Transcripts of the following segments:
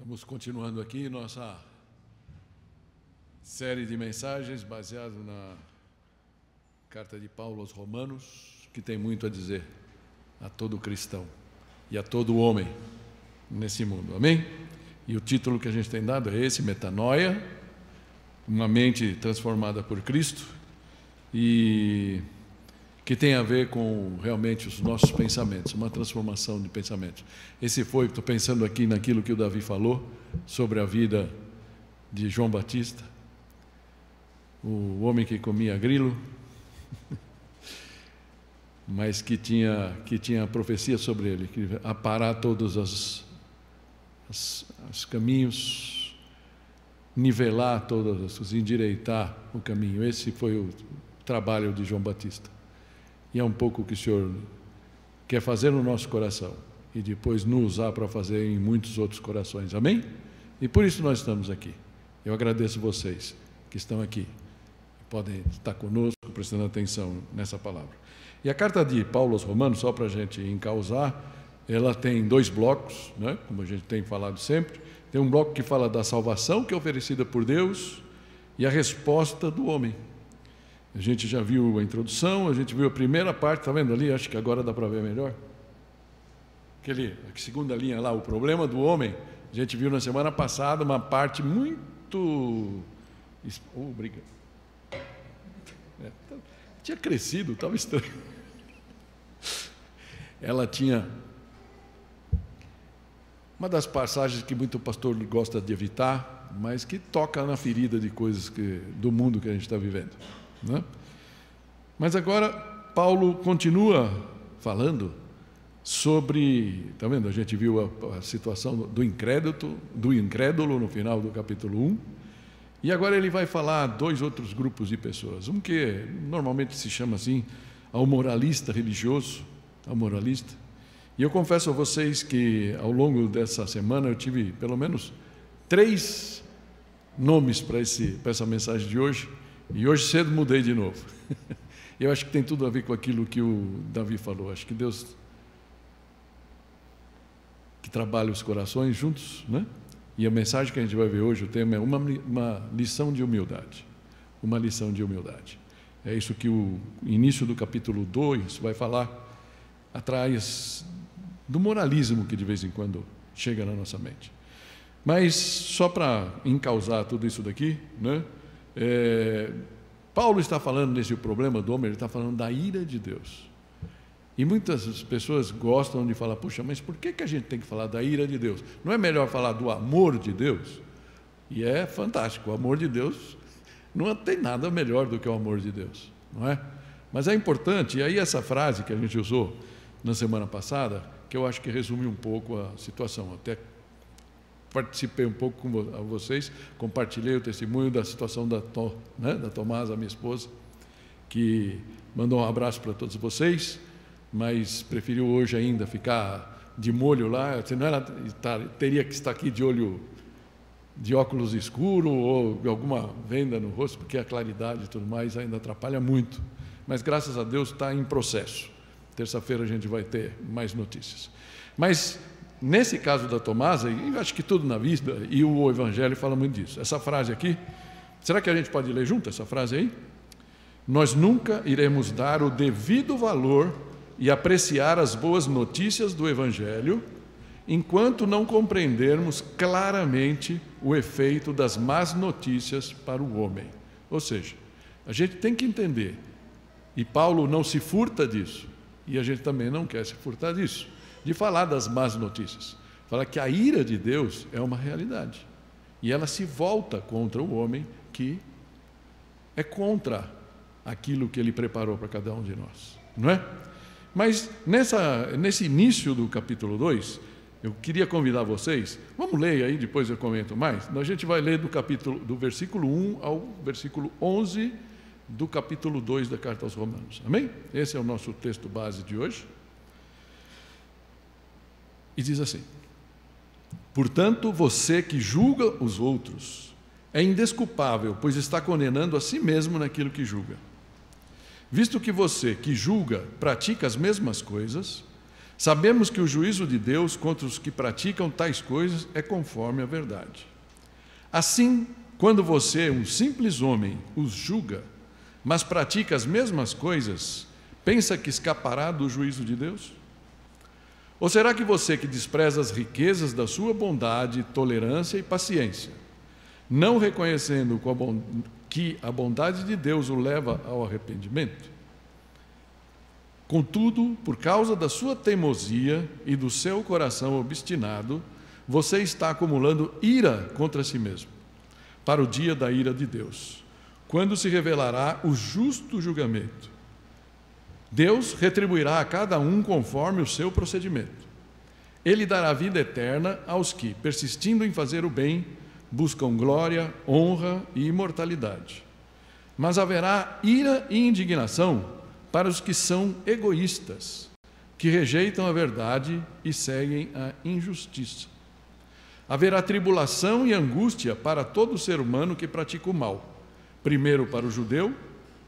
Estamos continuando aqui nossa série de mensagens baseada na carta de Paulo aos Romanos, que tem muito a dizer a todo cristão e a todo homem nesse mundo, amém? E o título que a gente tem dado é esse, Metanoia, uma mente transformada por Cristo, e que tem a ver com realmente os nossos pensamentos, uma transformação de pensamentos. Estou pensando aqui naquilo que o Davi falou sobre a vida de João Batista, o homem que comia grilo, mas que tinha a profecia sobre ele, que ia aparar todos os caminhos, nivelar todos, endireitar o caminho. Esse foi o trabalho de João Batista. E é um pouco o que o Senhor quer fazer no nosso coração e depois nos usar para fazer em muitos outros corações, amém? E por isso nós estamos aqui. Eu agradeço vocês que estão aqui, podem estar conosco, prestando atenção nessa palavra. E a carta de Paulo aos Romanos, só para a gente encausar, ela tem dois blocos, né? Como a gente tem falado sempre. Tem um bloco que fala da salvação que é oferecida por Deus e a resposta do homem. A gente já viu a introdução, a gente viu a primeira parte, está vendo ali? Acho que agora dá para ver melhor. A segunda linha lá, o problema do homem, a gente viu na semana passada uma parte muito... obrigado. Tinha crescido, estava estranho. Ela tinha... uma das passagens que muito pastor gosta de evitar, mas que toca na ferida de coisas do mundo que a gente está vivendo. Né? Mas agora Paulo continua falando sobre, está vendo? A gente viu a situação do incrédulo no final do capítulo 1, e agora ele vai falar dois outros grupos de pessoas. Um que normalmente se chama assim, ao moralista religioso, ao moralista. E eu confesso a vocês que ao longo dessa semana eu tive pelo menos 3 nomes para essa mensagem de hoje. E hoje cedo mudei de novo. Eu acho que tem tudo a ver com aquilo que o Davi falou. Acho que Deus que trabalha os corações juntos, né? E a mensagem que a gente vai ver hoje, o tema é uma lição de humildade. Uma lição de humildade. É isso que o início do capítulo 2 vai falar atrás do moralismo que de vez em quando chega na nossa mente. Mas só para encausar tudo isso daqui, né? Paulo está falando nesse problema do homem, ele está falando da ira de Deus. E muitas pessoas gostam de falar, puxa, mas por que a gente tem que falar da ira de Deus? Não é melhor falar do amor de Deus? E é fantástico, o amor de Deus não tem nada melhor do que o amor de Deus, não é? Mas é importante, e aí essa frase que a gente usou na semana passada, que eu acho que resume um pouco a situação, até participei um pouco com vocês, compartilhei o testemunho da situação da Tomasa, minha esposa, que mandou um abraço para todos vocês, mas preferiu hoje ainda ficar de molho lá, senão ela teria que estar aqui de óculos escuros ou de alguma venda no rosto, porque a claridade e tudo mais ainda atrapalha muito. Mas graças a Deus está em processo. Terça-feira a gente vai ter mais notícias. Mas nesse caso da Tomasa, e acho que tudo na vida, e o Evangelho fala muito disso. Essa frase aqui, será que a gente pode ler junto essa frase aí? Nós nunca iremos dar o devido valor e apreciar as boas notícias do Evangelho enquanto não compreendermos claramente o efeito das más notícias para o homem. Ou seja, a gente tem que entender, e Paulo não se furta disso, e a gente também não quer se furtar disso, de falar das más notícias. Fala que a ira de Deus é uma realidade. E ela se volta contra o homem que é contra aquilo que ele preparou para cada um de nós. Não é? Mas nesse início do capítulo 2, eu queria convidar vocês, vamos ler aí, depois eu comento mais. A gente vai ler do versículo 1 ao versículo 11 do capítulo 2 da carta aos Romanos. Amém? Esse é o nosso texto base de hoje. E diz assim: portanto, você que julga os outros é indesculpável, pois está condenando a si mesmo naquilo que julga. Visto que você que julga pratica as mesmas coisas, Sabemos que o juízo de Deus contra os que praticam tais coisas é conforme a verdade. Assim, quando você, um simples homem, os julga, mas pratica as mesmas coisas, pensa que escapará do juízo de Deus? Ou será que você, que despreza as riquezas da sua bondade, tolerância e paciência, não reconhecendo que a bondade de Deus o leva ao arrependimento? Contudo, por causa da sua teimosia e do seu coração obstinado, você está acumulando ira contra si mesmo, para o dia da ira de Deus, quando se revelará o justo julgamento. Deus retribuirá a cada um conforme o seu procedimento. Ele dará vida eterna aos que, persistindo em fazer o bem, buscam glória, honra e imortalidade. Mas haverá ira e indignação para os que são egoístas, que rejeitam a verdade e seguem a injustiça. Haverá tribulação e angústia para todo ser humano que pratica o mal, primeiro para o judeu,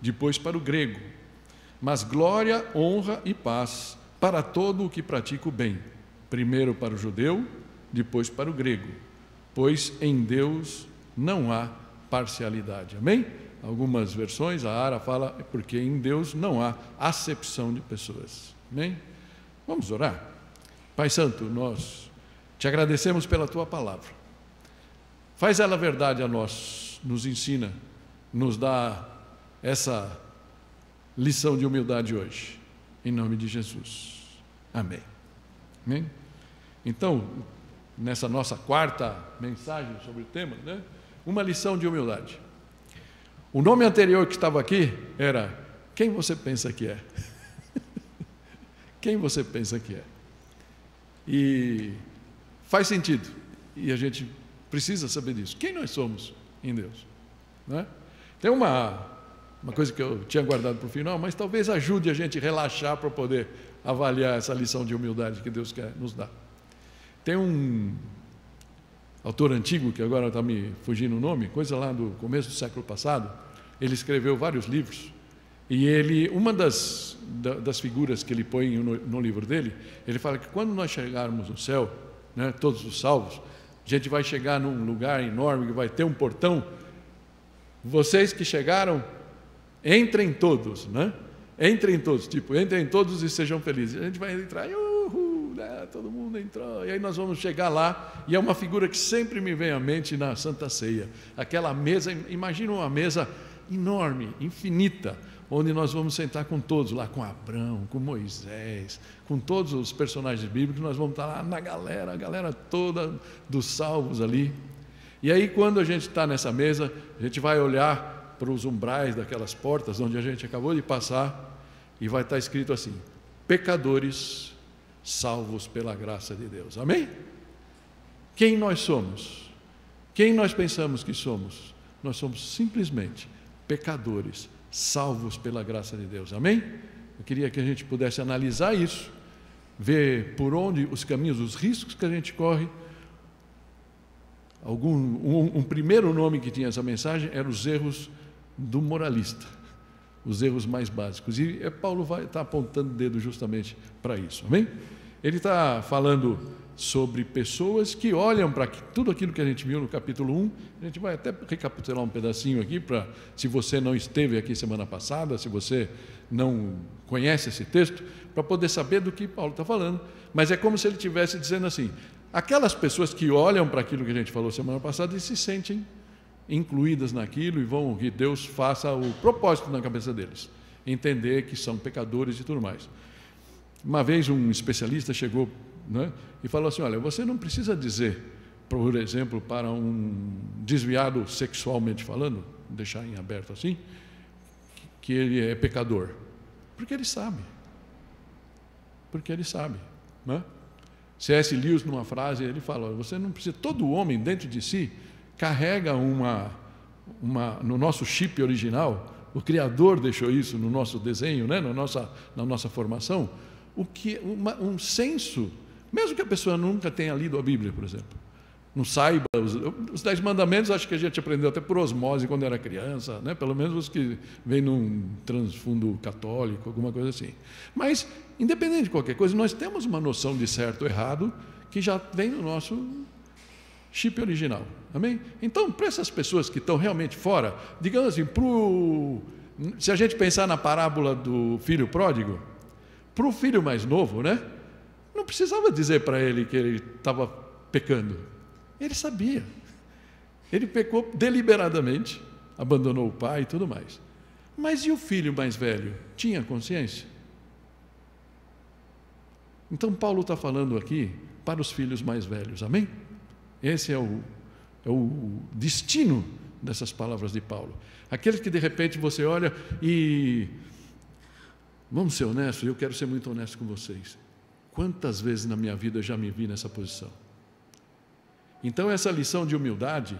depois para o grego. Mas glória, honra e paz para todo o que pratica o bem, primeiro para o judeu, depois para o grego, pois em Deus não há parcialidade. Amém? Algumas versões, a Ara fala, porque em Deus não há acepção de pessoas. Amém? Vamos orar? Pai Santo, nós te agradecemos pela tua palavra. Faz ela verdade a nós, nos ensina, nos dá essa lição de humildade hoje, em nome de Jesus. Amém. Amém? Então, nessa nossa quarta mensagem sobre o tema, né? Uma lição de humildade. O nome anterior que estava aqui era Quem você pensa que é? Quem você pensa que é? E faz sentido, e a gente precisa saber disso. Quem nós somos em Deus? Não é? Tem uma coisa que eu tinha guardado para o final, mas talvez ajude a gente a relaxar para poder avaliar essa lição de humildade que Deus quer nos dar. Tem um autor antigo, que agora está me fugindo o nome, coisa lá do começo do século passado, ele escreveu vários livros, e uma das figuras que ele põe no livro dele, ele fala que quando nós chegarmos no céu, né, todos os salvos, a gente vai chegar num lugar enorme, que vai ter um portão, vocês que chegaram, entrem todos, né? Entrem todos, entrem todos e sejam felizes. A gente vai entrar, né? Todo mundo entrou, e aí nós vamos chegar lá, e é uma figura que sempre me vem à mente na Santa Ceia, aquela mesa, imagina uma mesa enorme, infinita, onde nós vamos sentar com todos, lá com Abraão, com Moisés, com todos os personagens bíblicos, nós vamos estar lá na galera, a galera toda dos salvos ali. E aí quando a gente está nessa mesa, a gente vai olhar para os umbrais daquelas portas onde a gente acabou de passar, e vai estar escrito assim: pecadores salvos pela graça de Deus. Amém? Quem nós somos? Quem nós pensamos que somos? Nós somos simplesmente pecadores salvos pela graça de Deus. Amém? Eu queria que a gente pudesse analisar isso, ver por onde os caminhos, os riscos que a gente corre. Um primeiro nome que tinha essa mensagem era os erros do moralista, os erros mais básicos, e Paulo vai estar apontando o dedo justamente para isso. Amém? Ele está falando sobre pessoas que olham para tudo aquilo que a gente viu no capítulo 1. A gente vai até recapitular um pedacinho aqui, se você não esteve aqui semana passada, se você não conhece esse texto, para poder saber do que Paulo está falando. Mas é como se ele estivesse dizendo assim: aquelas pessoas que olham para aquilo que a gente falou semana passada e se sentem incluídas naquilo, e vão que Deus faça o propósito na cabeça deles, entender que são pecadores e tudo mais. Uma vez um especialista chegou, né, e falou assim: olha, você não precisa dizer, por exemplo, para um desviado sexualmente falando, deixar em aberto assim, que ele é pecador, porque ele sabe, né? C.S. Lewis, numa frase, ele fala: você não precisa, todo homem dentro de si carrega no nosso chip original, o Criador deixou isso no nosso desenho, né? na nossa formação, um senso, mesmo que a pessoa nunca tenha lido a Bíblia, por exemplo, não saiba os 10 mandamentos, acho que a gente aprendeu até por osmose quando era criança, né? Pelo menos os que vêm num transfundo católico, alguma coisa assim. Mas, independente de qualquer coisa, nós temos uma noção de certo ou errado que já vem no nosso chip original. Amém? Então, para essas pessoas que estão realmente fora, digamos assim, se a gente pensar na parábola do filho pródigo, para o filho mais novo, né? Não precisava dizer para ele que ele estava pecando. Ele sabia. Ele pecou deliberadamente, abandonou o pai e tudo mais. Mas e o filho mais velho? Tinha consciência? Então Paulo está falando aqui para os filhos mais velhos, amém? Esse é o destino dessas palavras de Paulo. Aqueles que de repente você olha e... Vamos ser honestos, eu quero ser muito honesto com vocês. Quantas vezes na minha vida eu já me vi nessa posição? Então essa lição de humildade,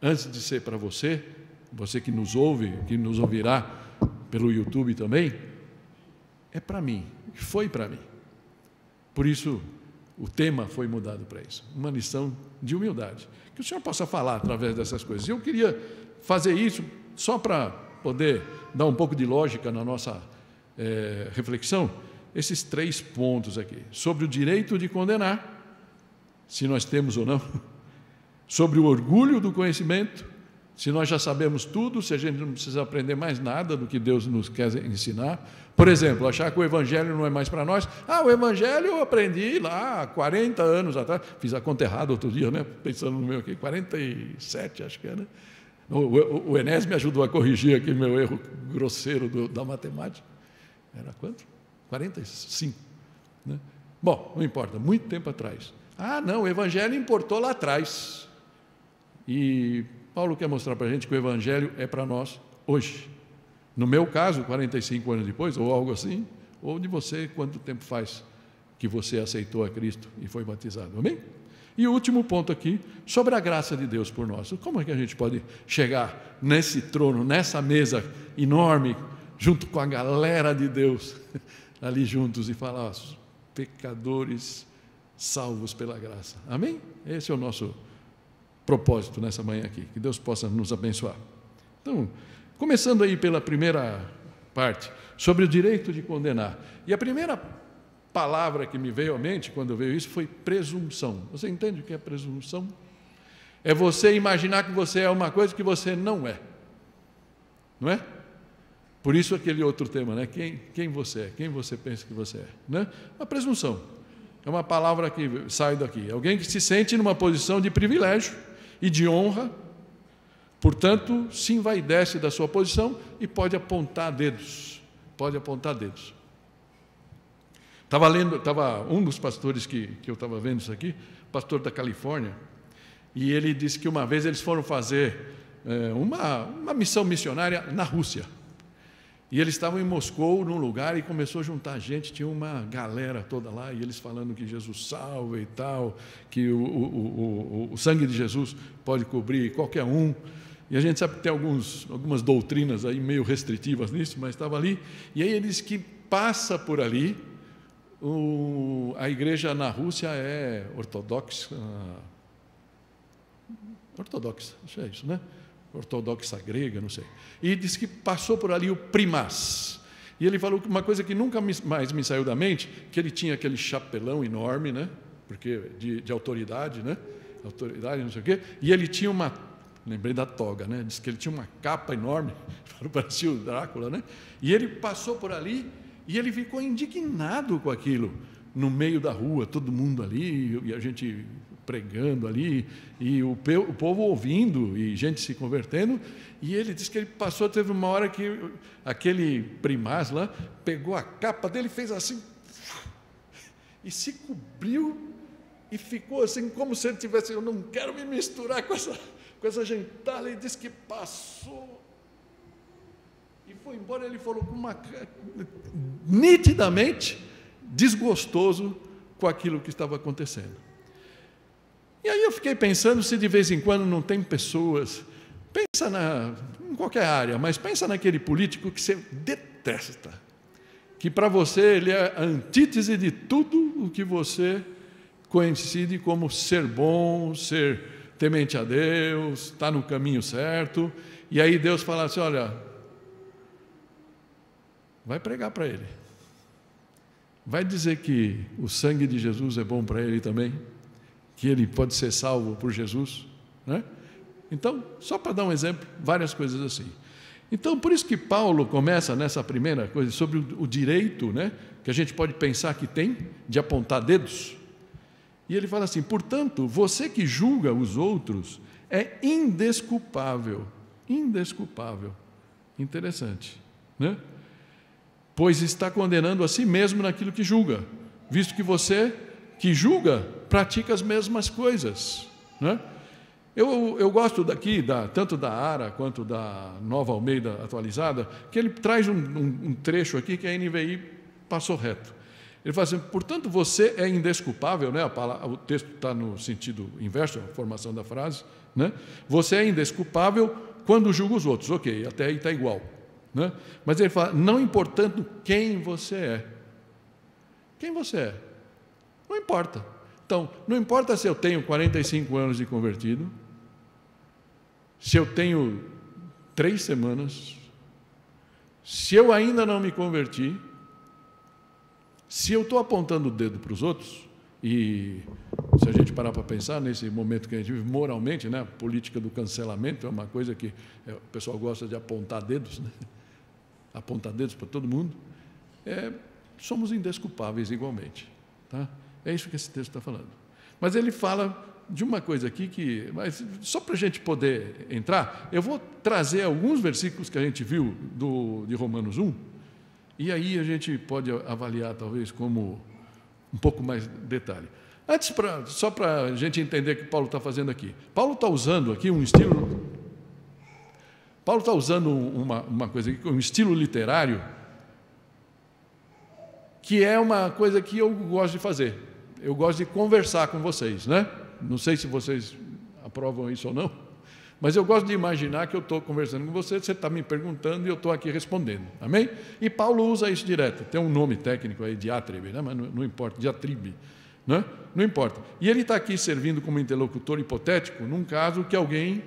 antes de ser para você, você que nos ouve, que nos ouvirá pelo YouTube também, é para mim, foi para mim. Por isso, o tema foi mudado para isso, uma lição de humildade. Que o Senhor possa falar através dessas coisas. Eu queria fazer isso só para poder dar um pouco de lógica na nossa reflexão, esses 3 pontos aqui. Sobre o direito de condenar, se nós temos ou não, sobre o orgulho do conhecimento, se nós já sabemos tudo, se a gente não precisa aprender mais nada do que Deus nos quer ensinar. Por exemplo, achar que o Evangelho não é mais para nós. O Evangelho eu aprendi lá há 40 anos atrás, fiz a conta errada outro dia, né? Pensando no meu aqui, 47 acho que é, né? O Enes me ajudou a corrigir aqui meu erro grosseiro da matemática. Era quanto? 45, né? Bom, não importa, muito tempo atrás. Não, o Evangelho importou lá atrás. E Paulo quer mostrar para a gente que o Evangelho é para nós hoje. No meu caso, 45 anos depois, ou algo assim, ou de você, quanto tempo faz que você aceitou a Cristo e foi batizado, amém? E o último ponto aqui, sobre a graça de Deus por nós. Como é que a gente pode chegar nesse trono, nessa mesa enorme, junto com a galera de Deus, ali juntos, e falar, pecadores salvos pela graça. Amém? Esse é o nosso propósito nessa manhã aqui. Que Deus possa nos abençoar. Então, começando aí pela primeira parte, sobre o direito de condenar. E a primeira palavra que me veio à mente quando veio isso foi presunção. Você entende o que é presunção? É você imaginar que você é uma coisa que você não é. Não é? Por isso aquele outro tema, né? Quem você é? Quem você pensa que você é? Né? Uma presunção. É uma palavra que sai daqui. Alguém que se sente numa posição de privilégio e de honra, portanto, se envaidece da sua posição e pode apontar dedos. Pode apontar dedos. Estava um dos pastores que eu estava vendo isso aqui, pastor da Califórnia, e ele disse que uma vez eles foram fazer uma missão missionária na Rússia. E eles estavam em Moscou, num lugar, e começou a juntar gente, tinha uma galera toda lá, e eles falando que Jesus salva e tal, que o sangue de Jesus pode cobrir qualquer um. E a gente sabe que tem algumas doutrinas aí meio restritivas nisso, mas estava ali. E aí ele disse que passa por ali, a igreja na Rússia é ortodoxa, acho que é isso, né? Ortodoxa grega, não sei. E disse que passou por ali o primaz. E ele falou uma coisa que nunca mais me saiu da mente, que ele tinha aquele chapelão enorme, né? Porque de autoridade, né? Autoridade, não sei o quê. E ele tinha lembrei da toga, né? Disse que ele tinha uma capa enorme, parecia o Drácula, né? E ele passou por ali e ele ficou indignado com aquilo. No meio da rua, todo mundo ali, e a gente pregando ali, e o povo ouvindo, e gente se convertendo, e ele disse que ele passou, teve uma hora que aquele primaz lá, pegou a capa dele, fez assim, e se cobriu, e ficou assim, como se ele tivesse, eu não quero me misturar com essa gentalha, ele disse que passou, e foi embora. Ele falou nitidamente desgostoso com aquilo que estava acontecendo. E aí eu fiquei pensando se de vez em quando não tem pessoas, pensa em qualquer área, mas pensa naquele político que você detesta, que para você ele é a antítese de tudo o que você coincide como ser bom, ser temente a Deus, está no caminho certo, e aí Deus fala assim, olha, vai pregar para ele, vai dizer que o sangue de Jesus é bom para ele também, que ele pode ser salvo por Jesus, né? Então, só para dar um exemplo, várias coisas assim. Então, por isso que Paulo começa nessa primeira coisa, sobre o direito, né, que a gente pode pensar que tem, de apontar dedos. E ele fala assim, portanto, você que julga os outros é indesculpável. Indesculpável. Interessante, né? Pois está condenando a si mesmo naquilo que julga, visto que você que julga pratica as mesmas coisas, né? Eu gosto daqui, tanto da ARA quanto da Nova Almeida atualizada, que ele traz um trecho aqui que a NVI passou reto. Ele fala assim, portanto, você é indesculpável, né? O texto está no sentido inverso, a formação da frase, né? Você é indesculpável quando julga os outros. Ok, até aí está igual, né? Mas ele fala, não importando quem você é. Quem você é? Não importa. Então, não importa se eu tenho 45 anos de convertido, se eu tenho 3 semanas, se eu ainda não me converti, se eu estou apontando o dedo para os outros, e se a gente parar para pensar nesse momento que a gente vive moralmente, né, a política do cancelamento é uma coisa que o pessoal gosta de apontar dedos, né? Apontar dedos para todo mundo, somos indesculpáveis igualmente, tá? É isso que esse texto está falando. Mas ele fala de uma coisa aqui mas só para a gente poder entrar, eu vou trazer alguns versículos que a gente viu de Romanos 1, e aí a gente pode avaliar talvez como um pouco mais detalhe. Antes, só para a gente entender o que Paulo está fazendo aqui. Paulo está usando aqui um estilo... Paulo está usando uma coisa aqui, um estilo literário, que é uma coisa que eu gosto de fazer. Eu gosto de conversar com vocês, né? Não sei se vocês aprovam isso ou não, mas eu gosto de imaginar que eu estou conversando com você está me perguntando e eu estou aqui respondendo, amém? E Paulo usa isso direto, tem um nome técnico aí, diátribe, né? Mas não importa, diatribe, né? Não importa. E ele está aqui servindo como interlocutor hipotético, num caso que alguém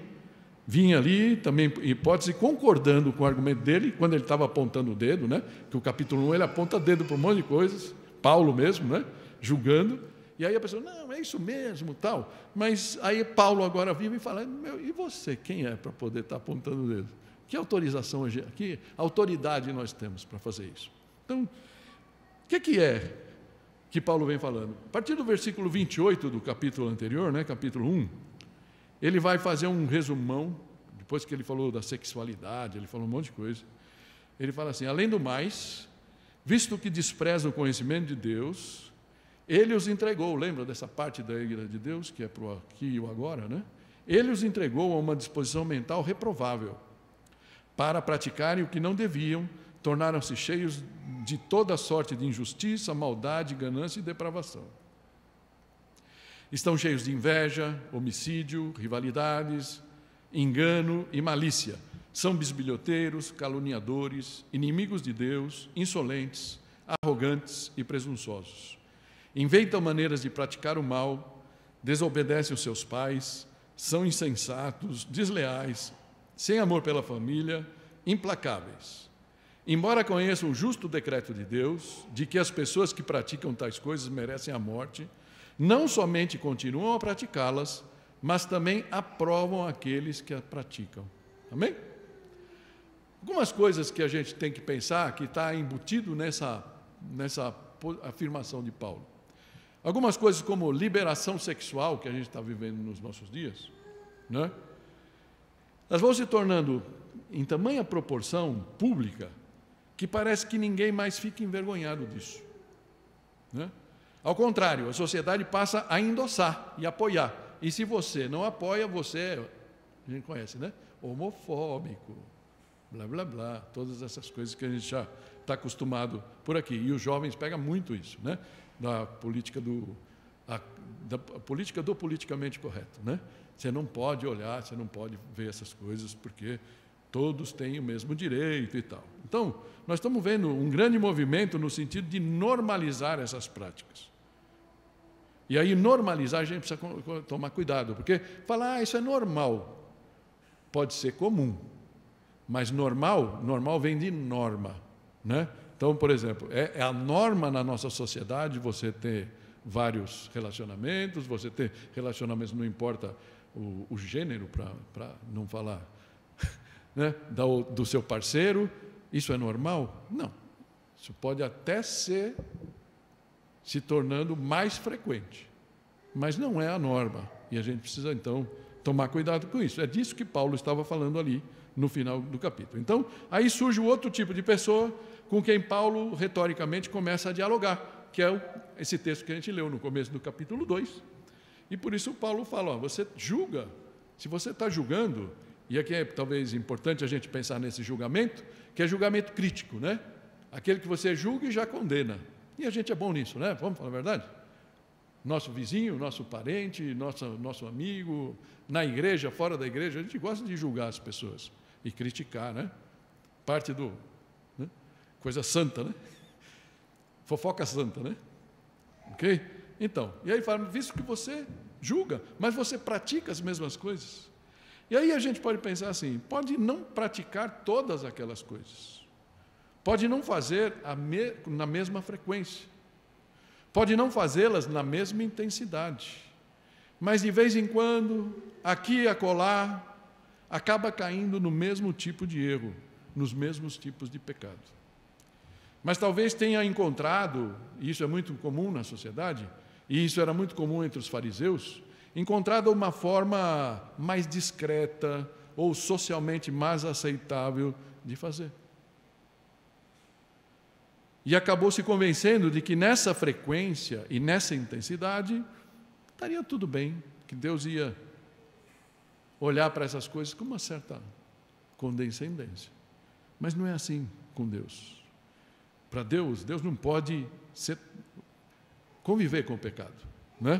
vinha ali, também hipótese, concordando com o argumento dele, quando ele estava apontando o dedo, né? Que o capítulo 1 ele aponta dedo para um monte de coisas, Paulo mesmo, né? Julgando, e aí a pessoa, não, é isso mesmo, tal. Mas aí Paulo agora vive e fala, e você, quem é para poder estar apontando o dedo? Que autorização, que autoridade nós temos para fazer isso? Então, o que é que Paulo vem falando? A partir do versículo 28 do capítulo anterior, né, capítulo 1, ele vai fazer um resumão, depois que ele falou da sexualidade, ele falou um monte de coisa. Ele fala assim, além do mais, visto que despreza o conhecimento de Deus, ele os entregou, lembra dessa parte da ira de Deus, que é para o aqui e o agora, né? Ele os entregou a uma disposição mental reprovável, para praticarem o que não deviam, tornaram-se cheios de toda sorte de injustiça, maldade, ganância e depravação. Estão cheios de inveja, homicídio, rivalidades, engano e malícia. São bisbilhoteiros, caluniadores, inimigos de Deus, insolentes, arrogantes e presunçosos. Inventam maneiras de praticar o mal, desobedecem os seus pais, são insensatos, desleais, sem amor pela família, implacáveis. Embora conheçam o justo decreto de Deus, de que as pessoas que praticam tais coisas merecem a morte, não somente continuam a praticá-las, mas também aprovam aqueles que a praticam. Amém? Algumas coisas que a gente tem que pensar, que está embutido nessa afirmação de Paulo. Algumas coisas como liberação sexual, que a gente está vivendo nos nossos dias, né? Elas vão se tornando em tamanha proporção pública, que parece que ninguém mais fica envergonhado disso, né? Ao contrário, a sociedade passa a endossar e apoiar. E se você não apoia, você é, a gente conhece, né? Homofóbico, blá, blá, blá, todas essas coisas que a gente já está acostumado por aqui. E os jovens pegam muito isso, né? Da política do politicamente correto, né? Você não pode olhar, você não pode ver essas coisas, porque todos têm o mesmo direito e tal. Então, nós estamos vendo um grande movimento no sentido de normalizar essas práticas. E aí normalizar a gente precisa tomar cuidado, porque falar, isso é normal, pode ser comum, mas normal vem de norma, né? Então, por exemplo, é a norma na nossa sociedade você ter vários relacionamentos, você ter relacionamentos, não importa o gênero, para não falar, né, do seu parceiro, isso é normal? Não. Isso pode até ser se tornando mais frequente, mas não é a norma, e a gente precisa, então, tomar cuidado com isso. É disso que Paulo estava falando ali no final do capítulo. Então, aí surge o outro tipo de pessoa com quem Paulo, retoricamente, começa a dialogar, que é esse texto que a gente leu no começo do capítulo 2, e por isso Paulo fala, você julga, se você está julgando, e aqui é talvez importante a gente pensar nesse julgamento, que é julgamento crítico, né? Aquele que você julga e já condena. E a gente é bom nisso, né? Vamos falar a verdade? Nosso vizinho, nosso parente, nosso amigo, na igreja, fora da igreja, a gente gosta de julgar as pessoas e criticar, né? Parte do... né? Coisa santa, né? Fofoca santa, né? Ok? Então, e aí fala, visto que você julga, mas você pratica as mesmas coisas. E aí a gente pode pensar assim, pode não praticar todas aquelas coisas. Pode não fazer na mesma frequência. Pode não fazê-las na mesma intensidade. Mas de vez em quando, aqui e acolá, acaba caindo no mesmo tipo de erro, nos mesmos tipos de pecado. Mas talvez tenha encontrado, e isso é muito comum na sociedade, e isso era muito comum entre os fariseus, encontrado uma forma mais discreta ou socialmente mais aceitável de fazer. E acabou se convencendo de que nessa frequência e nessa intensidade estaria tudo bem, que Deus ia olhar para essas coisas com uma certa condescendência. Mas não é assim com Deus. Para Deus, Deus não pode conviver com o pecado, né?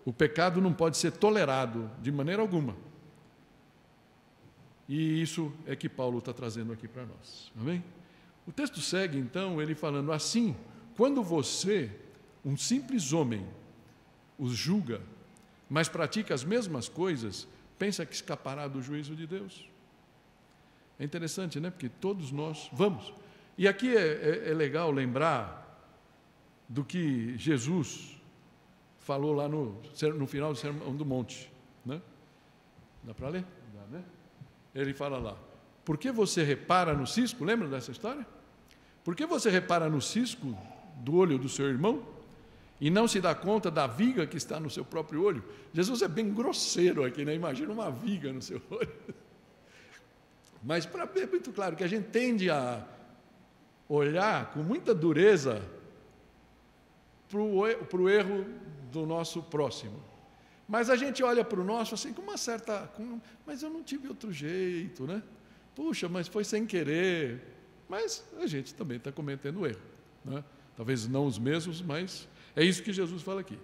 O pecado não pode ser tolerado de maneira alguma. E isso é que Paulo está trazendo aqui para nós. Amém? O texto segue, então, ele falando assim, quando você, um simples homem, os julga, mas pratica as mesmas coisas, pensa que escapará do juízo de Deus. É interessante, né? Porque todos nós vamos. E aqui é legal lembrar do que Jesus falou lá no final do Sermão do Monte, né? Dá para ler? Dá, né? Ele fala lá, por que você repara no cisco? Lembra dessa história? Por que você repara no cisco do olho do seu irmão e não se dá conta da viga que está no seu próprio olho? Jesus é bem grosseiro aqui, né? Imagina uma viga no seu olho. Mas para ver muito claro que a gente tende a olhar com muita dureza para o erro do nosso próximo. Mas a gente olha para o nosso assim com uma certa... mas eu não tive outro jeito, né? Puxa, mas foi sem querer. Mas a gente também está cometendo erro, né? Talvez não os mesmos, mas é isso que Jesus fala aqui.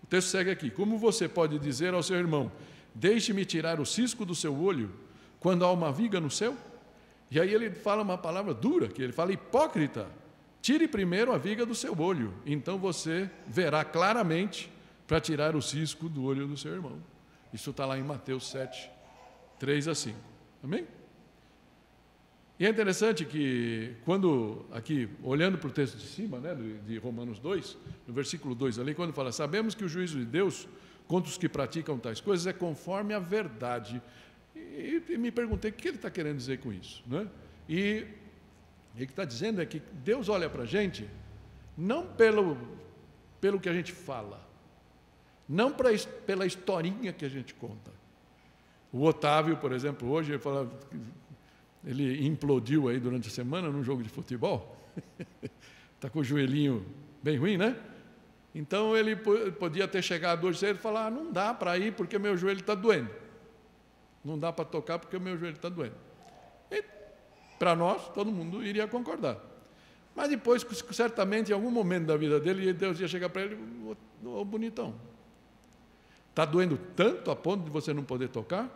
O texto segue aqui. Como você pode dizer ao seu irmão, deixe-me tirar o cisco do seu olho, quando há uma viga no seu? E aí ele fala uma palavra dura, que ele fala, hipócrita, tire primeiro a viga do seu olho, então você verá claramente para tirar o cisco do olho do seu irmão. Isso está lá em Mateus 7, 3 a 5. Amém? E é interessante que, quando, aqui, olhando para o texto de cima, né, de Romanos 2, no versículo 2 ali, quando fala, sabemos que o juízo de Deus contra os que praticam tais coisas é conforme a verdade. E me perguntei o que ele está querendo dizer com isso, né? E o que está dizendo é que Deus olha para a gente, não pelo que a gente fala, não pela historinha que a gente conta. O Otávio, por exemplo, hoje, ele implodiu aí durante a semana num jogo de futebol, está com o joelhinho bem ruim, né? Então ele podia ter chegado hoje cedo e falar, não dá para ir porque meu joelho está doendo. Não dá para tocar porque o meu joelho está doendo. E para nós, todo mundo iria concordar. Mas depois, certamente, em algum momento da vida dele, Deus ia chegar para ele, ô bonitão, está doendo tanto a ponto de você não poder tocar?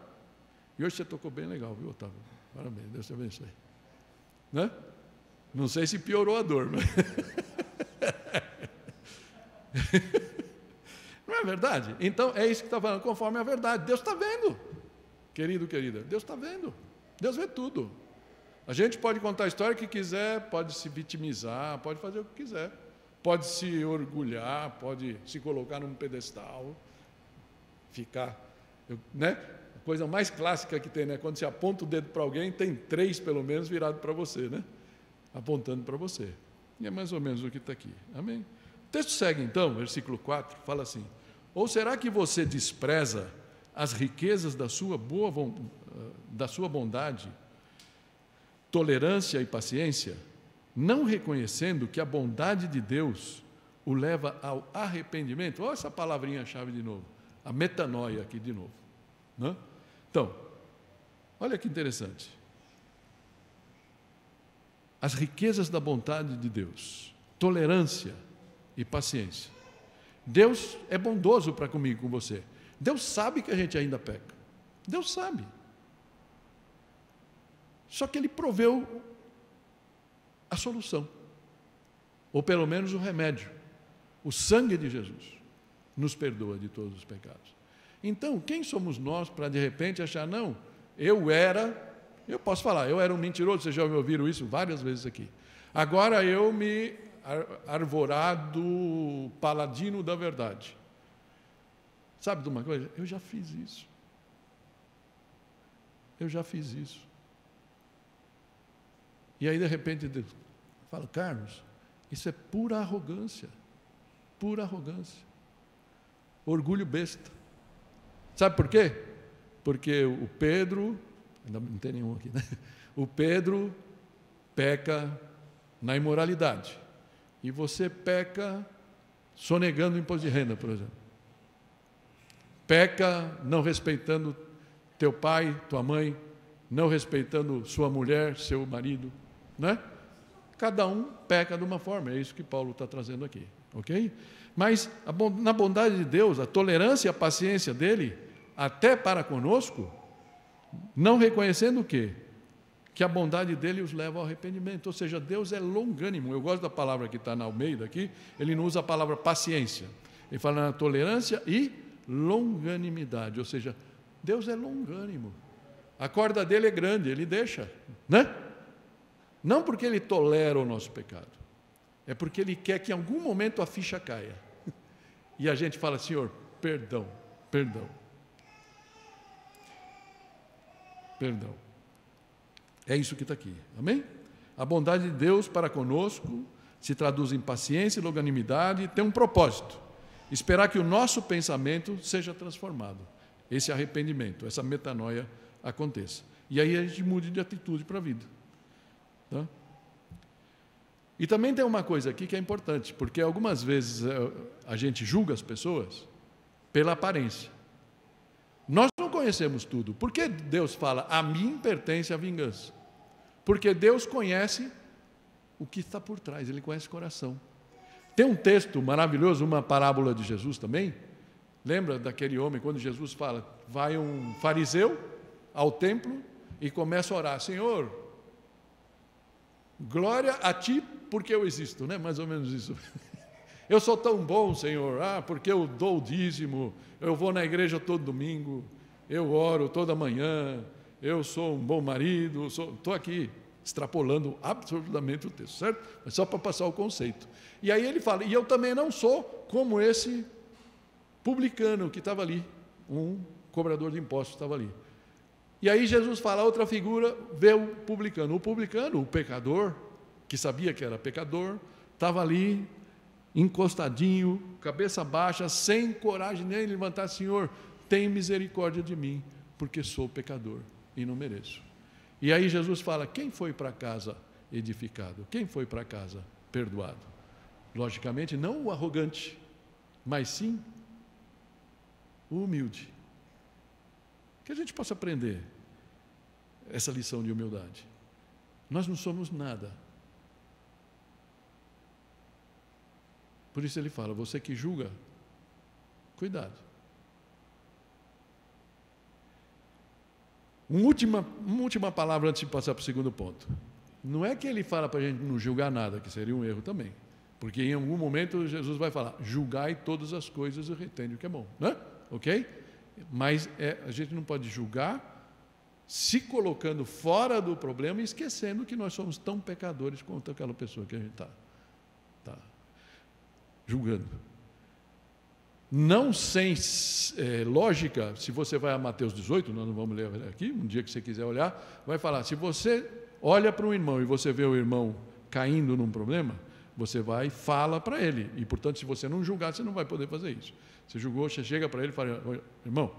E hoje você tocou bem legal, viu, Otávio? Parabéns, Deus te abençoe. Né? Não sei se piorou a dor, mas... Não é é verdade? Então, é isso que está falando, conforme a verdade. Deus está vendo, querido, querida. Deus está vendo. Deus vê tudo. A gente pode contar a história que quiser, pode se vitimizar, pode fazer o que quiser. Pode se orgulhar, pode se colocar num pedestal, ficar, né? A coisa mais clássica que tem, né? Quando você aponta o dedo para alguém, tem 3 pelo menos virado para você, né? Apontando para você. E é mais ou menos o que está aqui. Amém? O texto segue então, versículo 4, fala assim: ou será que você despreza as riquezas da sua bondade, tolerância e paciência, não reconhecendo que a bondade de Deus o leva ao arrependimento? Olha essa palavrinha-chave de novo, a metanoia aqui de novo, né? Então, olha que interessante. As riquezas da bondade de Deus, tolerância e paciência. Deus é bondoso para comigo, com você. Deus sabe que a gente ainda peca. Deus sabe. Só que Ele proveu a solução, ou pelo menos o remédio. O sangue de Jesus nos perdoa de todos os pecados. Então, quem somos nós para de repente achar, não, eu posso falar, eu era um mentiroso, vocês já ouviram isso várias vezes aqui. Agora eu me arvorado paladino da verdade. Sabe de uma coisa? Eu já fiz isso. Eu já fiz isso. E aí, de repente, Deus fala, Carlos, isso é pura arrogância. Pura arrogância. Orgulho besta. Sabe por quê? Porque o Pedro, ainda não tem nenhum aqui, né? O Pedro peca na imoralidade. E você peca sonegando o imposto de renda, por exemplo. Peca não respeitando teu pai, tua mãe, não respeitando sua mulher, seu marido, né? Cada um peca de uma forma, é isso que Paulo está trazendo aqui, ok? Mas na bondade de Deus, a tolerância e a paciência dele, até para conosco, não reconhecendo o quê? Que a bondade dele os leva ao arrependimento, ou seja, Deus é longânimo. Eu gosto da palavra que está na Almeida aqui, ele não usa a palavra paciência, ele fala na tolerância e longanimidade, ou seja, Deus é longânimo, a corda dele é grande, ele deixa, né? Não porque ele tolera o nosso pecado, é porque ele quer que em algum momento a ficha caia, e a gente fala, Senhor, perdão, perdão, perdão. É isso que está aqui, amém? A bondade de Deus para conosco se traduz em paciência e longanimidade e tem um propósito: esperar que o nosso pensamento seja transformado, esse arrependimento, essa metanoia aconteça. E aí a gente mude de atitude para a vida. Tá? E também tem uma coisa aqui que é importante, porque algumas vezes a gente julga as pessoas pela aparência. Nós não conhecemos tudo. Por que Deus fala, a mim pertence a vingança? Porque Deus conhece o que está por trás, Ele conhece o coração. Tem um texto maravilhoso, uma parábola de Jesus também. Lembra daquele homem, quando Jesus fala, vai um fariseu ao templo e começa a orar, Senhor, glória a Ti porque eu existo, né? Mais ou menos isso. Eu sou tão bom, Senhor, porque eu dou o dízimo, eu vou na igreja todo domingo, eu oro toda manhã, eu sou um bom marido, estou aqui extrapolando absolutamente o texto, certo? Mas só para passar o conceito. E aí ele fala, e eu também não sou como esse publicano que estava ali, um cobrador de impostos estava ali. E aí Jesus fala, outra figura, vê o publicano, o pecador, que sabia que era pecador, estava ali, encostadinho, cabeça baixa, sem coragem nem levantar, Senhor, tem misericórdia de mim, porque sou pecador e não mereço. E aí Jesus fala, quem foi para casa edificado? Quem foi para casa perdoado? Logicamente, não o arrogante, mas sim o humilde. Que a gente possa aprender essa lição de humildade. Nós não somos nada. Por isso ele fala, você que julga, cuidado. Uma última palavra antes de passar para o segundo ponto. Não é que ele fala para a gente não julgar nada, que seria um erro também. Porque em algum momento Jesus vai falar, julgai todas as coisas e retende o que é bom, né? Ok? Mas a gente não pode julgar se colocando fora do problema e esquecendo que nós somos tão pecadores quanto aquela pessoa que a gente está julgando. Não sem lógica, se você vai a Mateus 18, nós não vamos ler aqui, um dia que você quiser olhar, vai falar, se você olha para um irmão e você vê o irmão caindo num problema, você vai e fala para ele, e portanto se você não julgar, você não vai poder fazer isso. Você julgou, você chega para ele e fala, irmão,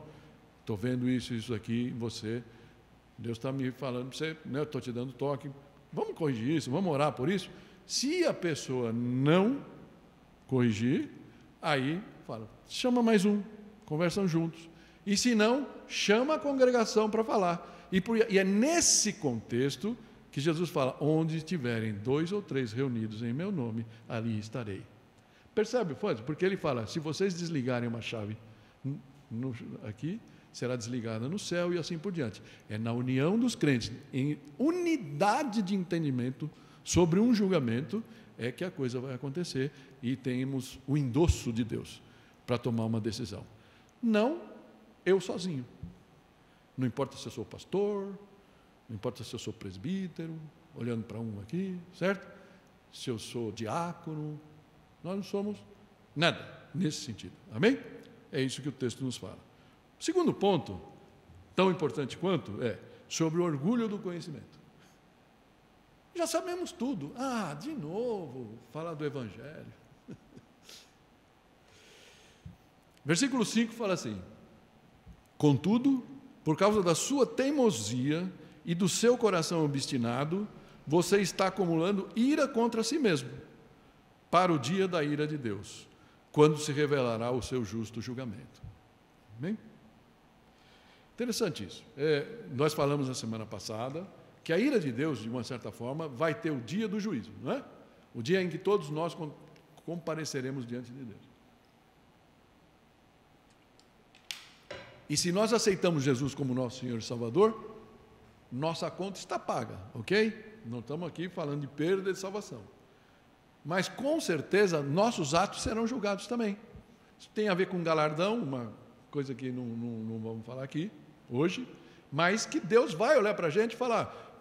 estou vendo isso aqui em você, Deus está me falando para você, né, estou te dando toque, vamos corrigir isso, vamos orar por isso. Se a pessoa não corrigir, aí fala, chama mais um, conversam juntos. E se não, chama a congregação para falar. E é nesse contexto que Jesus fala, onde estiverem 2 ou 3 reunidos em meu nome, ali estarei. Percebe, Fábio? Porque ele fala, se vocês desligarem uma chave aqui, será desligada no céu e assim por diante. É na união dos crentes, em unidade de entendimento sobre um julgamento, é que a coisa vai acontecer e temos o endosso de Deus para tomar uma decisão. Não eu sozinho. Não importa se eu sou pastor, não importa se eu sou presbítero, olhando para um aqui, certo? Se eu sou diácono, nós não somos nada nesse sentido. Amém? É isso que o texto nos fala. O segundo ponto, tão importante quanto, é sobre o orgulho do conhecimento. Já sabemos tudo. De novo, falar do Evangelho. Versículo 5 fala assim, contudo, por causa da sua teimosia e do seu coração obstinado, você está acumulando ira contra si mesmo, para o dia da ira de Deus, quando se revelará o seu justo julgamento. Amém? Interessante isso. Nós falamos na semana passada que a ira de Deus, de uma certa forma, vai ter o dia do juízo, não é? O dia em que todos nós compareceremos diante de Deus. E se nós aceitamos Jesus como nosso Senhor e Salvador, nossa conta está paga, ok? Não estamos aqui falando de perda de salvação. Mas com certeza nossos atos serão julgados também. Isso tem a ver com galardão, uma coisa que não vamos falar aqui hoje, mas que Deus vai olhar para a gente e falar,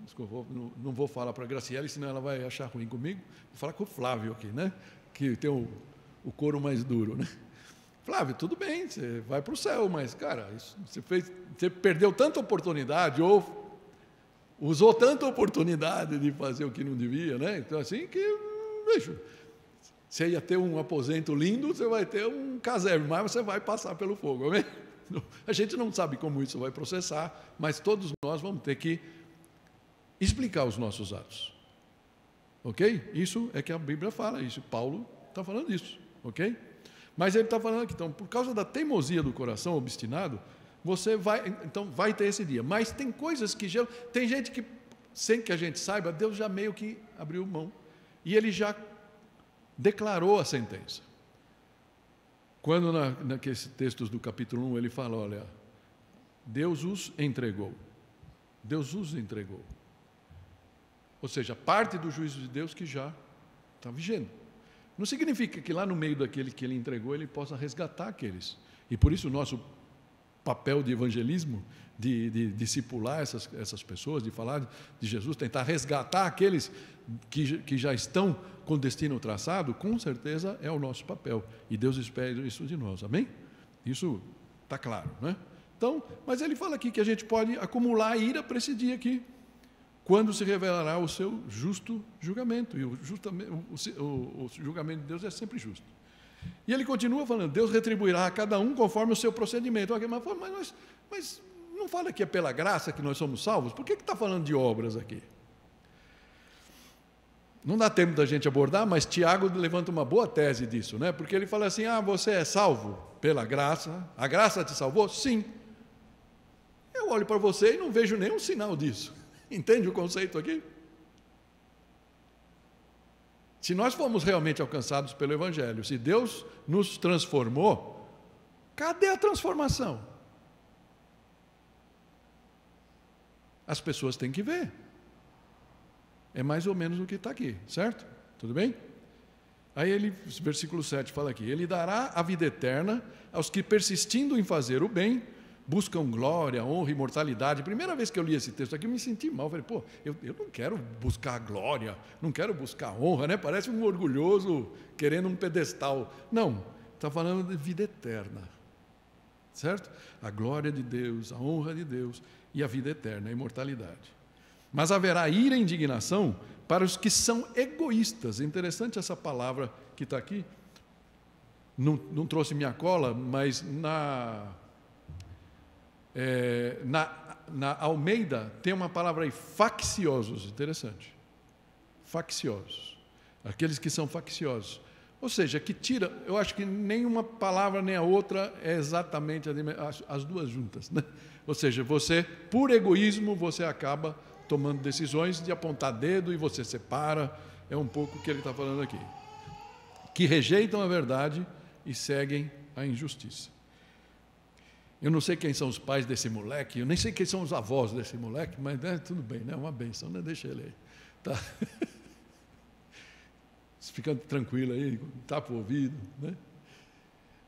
desculpa, não vou falar para a Graciela, senão ela vai achar ruim comigo, vou falar com o Flávio aqui, né? Que tem o couro mais duro, né? Flávio, tudo bem, você vai para o céu, mas, cara, você perdeu tanta oportunidade, ou usou tanta oportunidade de fazer o que não devia, né? Então, assim que, veja, você ia ter um aposento lindo, você vai ter um caserme, mas você vai passar pelo fogo, amém? A gente não sabe como isso vai processar, mas todos nós vamos ter que explicar os nossos atos, ok? Isso é que a Bíblia fala, isso Paulo está falando disso, ok? Mas ele está falando aqui, então, por causa da teimosia do coração obstinado, você vai ter esse dia. Mas tem coisas que tem gente que, sem que a gente saiba, Deus já meio que abriu mão. E ele já declarou a sentença. Quando naqueles textos do capítulo 1 ele fala, olha, Deus os entregou. Deus os entregou. Ou seja, parte do juízo de Deus que já está vigente. Não significa que lá no meio daquele que ele entregou, ele possa resgatar aqueles. E por isso o nosso papel de evangelismo, de discipular essas pessoas, de falar de Jesus, tentar resgatar aqueles que já estão com destino traçado, com certeza é o nosso papel. E Deus espera isso de nós, amém? Isso está claro, não é? Então, mas ele fala aqui que a gente pode acumular ira para esse dia aqui, quando se revelará o seu justo julgamento. E o julgamento de Deus é sempre justo. E ele continua falando, Deus retribuirá a cada um conforme o seu procedimento. Mas não fala que é pela graça que nós somos salvos? Por que está falando de obras aqui? Não dá tempo da gente abordar, mas Tiago levanta uma boa tese disso, né? Porque ele fala assim, você é salvo pela graça, a graça te salvou? Sim. Eu olho para você e não vejo nenhum sinal disso. Entende o conceito aqui? Se nós fomos realmente alcançados pelo Evangelho, se Deus nos transformou, cadê a transformação? As pessoas têm que ver. É mais ou menos o que está aqui, certo? Tudo bem? Aí ele, versículo 7 fala aqui: Ele dará a vida eterna aos que, persistindo em fazer o bem, buscam glória, honra e imortalidade. Primeira vez que eu li esse texto aqui, eu me senti mal. Falei, pô, eu não quero buscar glória, não quero buscar honra, né? Parece um orgulhoso querendo um pedestal. Não, está falando de vida eterna, certo? A glória de Deus, a honra de Deus e a vida eterna, a imortalidade. Mas haverá ira e indignação para os que são egoístas. Interessante essa palavra que está aqui. Não trouxe minha cola, mas na Almeida tem uma palavra aí, facciosos. Interessante. Facciosos. Aqueles que são facciosos. Ou seja, que tira, eu acho que nenhuma palavra nem a outra é exatamente as duas juntas, né? Ou seja, você, por egoísmo, você acaba tomando decisões de apontar dedo e você separa. É um pouco o que ele está falando aqui. Que rejeitam a verdade e seguem a injustiça. Eu não sei quem são os pais desse moleque, eu nem sei quem são os avós desse moleque, mas tudo bem, né? Uma bênção, né? Deixa ele aí. Tá? Ficando tranquilo aí, tapa o ouvido, né?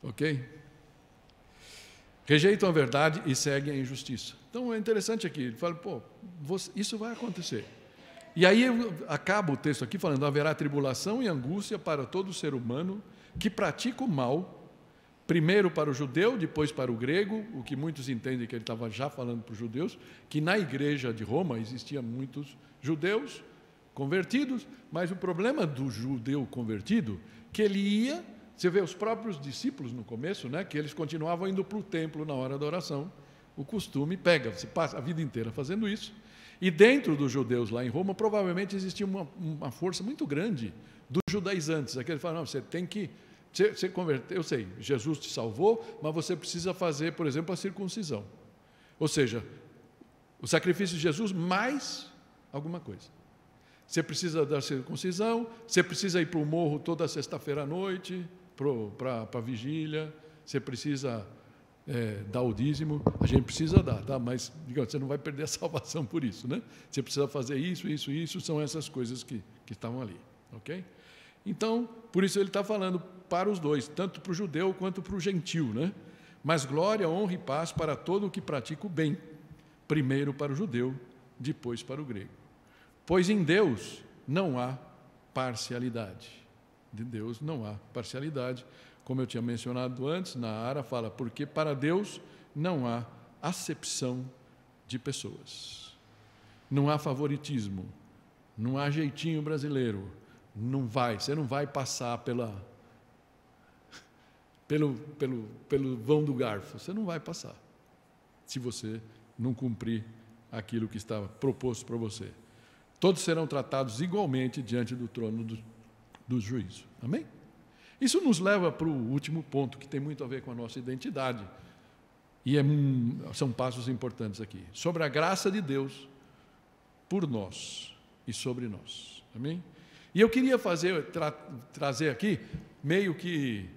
Ok? Rejeitam a verdade e seguem a injustiça. Então é interessante aqui, ele fala, pô, isso vai acontecer. E aí acaba o texto aqui falando: haverá tribulação e angústia para todo ser humano que pratica o mal, primeiro para o judeu, depois para o grego, o que muitos entendem que ele estava já falando para os judeus, que na igreja de Roma existiam muitos judeus convertidos, mas o problema do judeu convertido, que ele ia, você vê os próprios discípulos no começo, né, que eles continuavam indo para o templo na hora da oração, o costume pega, você passa a vida inteira fazendo isso, e dentro dos judeus lá em Roma, provavelmente existia uma força muito grande dos judaizantes, aqueles falam, não, você tem que, você converter, eu sei, Jesus te salvou, mas você precisa fazer, por exemplo, a circuncisão, ou seja, o sacrifício de Jesus mais alguma coisa. Você precisa da circuncisão, você precisa ir para o morro toda sexta-feira à noite, para a vigília, você precisa dar o dízimo, a gente precisa dar, tá? Mas digamos, você não vai perder a salvação por isso, né? Você precisa fazer isso, são essas coisas que estavam ali, ok? Então, por isso ele está falando para os dois, tanto para o judeu quanto para o gentil, né? Mas glória, honra e paz para todo o que pratica o bem, primeiro para o judeu, depois para o grego. Pois em Deus não há parcialidade. De Deus não há parcialidade. Como eu tinha mencionado antes, na Ara fala, porque para Deus não há acepção de pessoas. Não há favoritismo. Não há jeitinho brasileiro. Você não vai passar pelo vão do garfo. Você não vai passar, se você não cumprir aquilo que estava proposto para você. Todos serão tratados igualmente diante do trono do juízo. Amém? Isso nos leva para o último ponto, que tem muito a ver com a nossa identidade. E são passos importantes aqui. Sobre a graça de Deus por nós e sobre nós. Amém? E eu queria trazer aqui, meio que